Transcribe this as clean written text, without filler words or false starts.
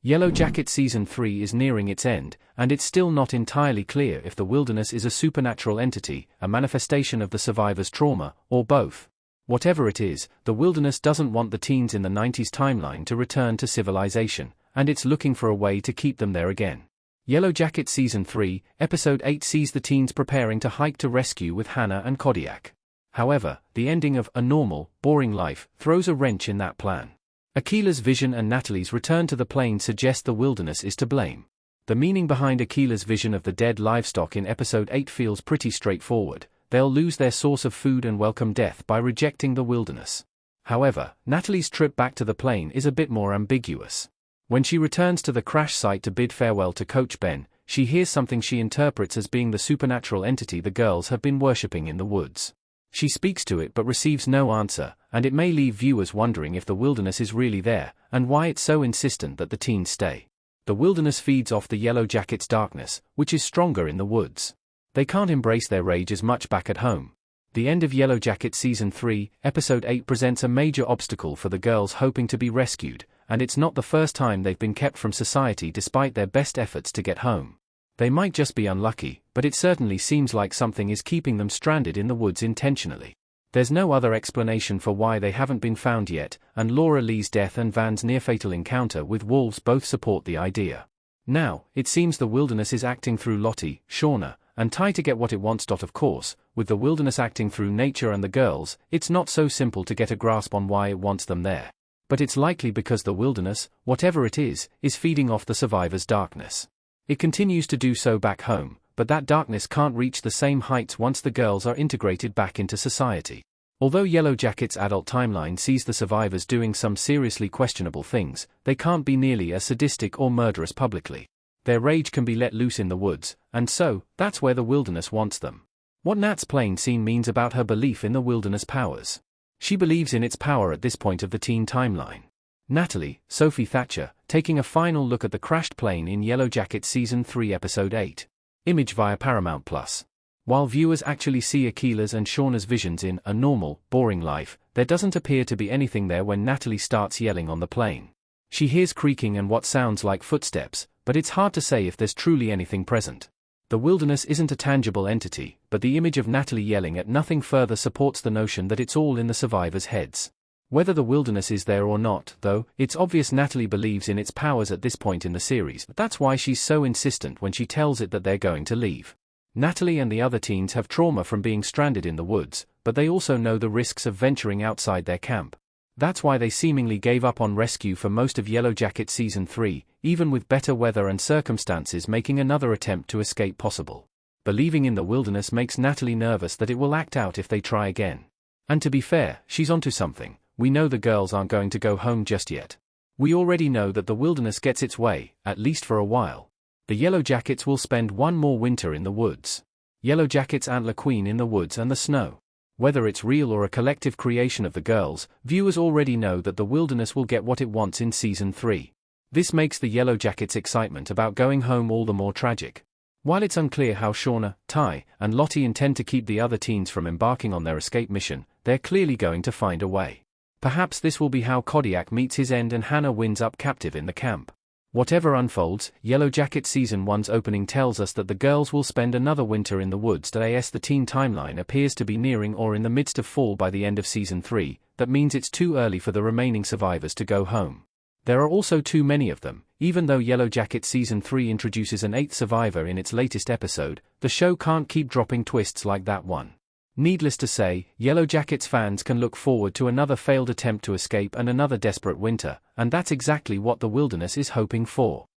Yellowjackets Season 3 is nearing its end, and it's still not entirely clear if the wilderness is a supernatural entity, a manifestation of the survivors' trauma, or both. Whatever it is, the wilderness doesn't want the teens in the 90s timeline to return to civilization, and it's looking for a way to keep them there again. Yellowjackets Season 3, Episode 8 sees the teens preparing to hike to rescue with Hannah and Kodiak. However, the ending of A Normal, Boring Life throws a wrench in that plan. Akila's vision and Natalie's return to the plane suggest the wilderness is to blame. The meaning behind Akila's vision of the dead livestock in Episode 8 feels pretty straightforward. They'll lose their source of food and welcome death by rejecting the wilderness. However, Natalie's trip back to the plane is a bit more ambiguous. When she returns to the crash site to bid farewell to Coach Ben, she hears something she interprets as being the supernatural entity the girls have been worshipping in the woods. She speaks to it but receives no answer, and it may leave viewers wondering if the wilderness is really there, and why it's so insistent that the teens stay. The wilderness feeds off the Yellowjackets' darkness, which is stronger in the woods. They can't embrace their rage as much back at home. The end of Yellowjackets Season 3, Episode 8 presents a major obstacle for the girls hoping to be rescued, and it's not the first time they've been kept from society despite their best efforts to get home. They might just be unlucky, but it certainly seems like something is keeping them stranded in the woods intentionally. There's no other explanation for why they haven't been found yet, and Laura Lee's death and Van's near-fatal encounter with wolves both support the idea. Now, it seems the wilderness is acting through Lottie, Shauna, and Ty to get what it wants. Of course, with the wilderness acting through nature and the girls, it's not so simple to get a grasp on why it wants them there. But it's likely because the wilderness, whatever it is feeding off the survivors' darkness. It continues to do so back home, but that darkness can't reach the same heights once the girls are integrated back into society. Although Yellowjackets' adult timeline sees the survivors doing some seriously questionable things, they can't be nearly as sadistic or murderous publicly. Their rage can be let loose in the woods, and so, that's where the wilderness wants them. What Nat's plane scene means about her belief in the wilderness powers. She believes in its power at this point of the teen timeline. Natalie, Sophie Thatcher, taking a final look at the crashed plane in Yellowjackets Season 3 Episode 8. Image via Paramount+. While viewers actually see Akila's and Shauna's visions in A Normal, Boring Life, there doesn't appear to be anything there when Natalie starts yelling on the plane. She hears creaking and what sounds like footsteps, but it's hard to say if there's truly anything present. The wilderness isn't a tangible entity, but the image of Natalie yelling at nothing further supports the notion that it's all in the survivors' heads. Whether the wilderness is there or not, though, it's obvious Natalie believes in its powers at this point in the series. That's why she's so insistent when she tells it that they're going to leave. Natalie and the other teens have trauma from being stranded in the woods, but they also know the risks of venturing outside their camp. That's why they seemingly gave up on rescue for most of Yellowjackets Season 3, even with better weather and circumstances making another attempt to escape possible. Believing in the wilderness makes Natalie nervous that it will act out if they try again. And to be fair, she's onto something. We know the girls aren't going to go home just yet. We already know that the wilderness gets its way, at least for a while. The Yellowjackets will spend one more winter in the woods. Yellowjackets Antler Queen in the woods and the snow. Whether it's real or a collective creation of the girls, viewers already know that the wilderness will get what it wants in Season 3. This makes the Yellowjackets' excitement about going home all the more tragic. While it's unclear how Shauna, Ty, and Lottie intend to keep the other teens from embarking on their escape mission, they're clearly going to find a way. Perhaps this will be how Kodiak meets his end and Hannah winds up captive in the camp. Whatever unfolds, Yellowjackets Season 1's opening tells us that the girls will spend another winter in the woods. As the teen timeline appears to be nearing or in the midst of fall by the end of Season 3, that means it's too early for the remaining survivors to go home. There are also too many of them. Even though Yellowjackets Season 3 introduces an 8th survivor in its latest episode, the show can't keep dropping twists like that one. Needless to say, Yellowjackets fans can look forward to another failed attempt to escape and another desperate winter, and that's exactly what the wilderness is hoping for.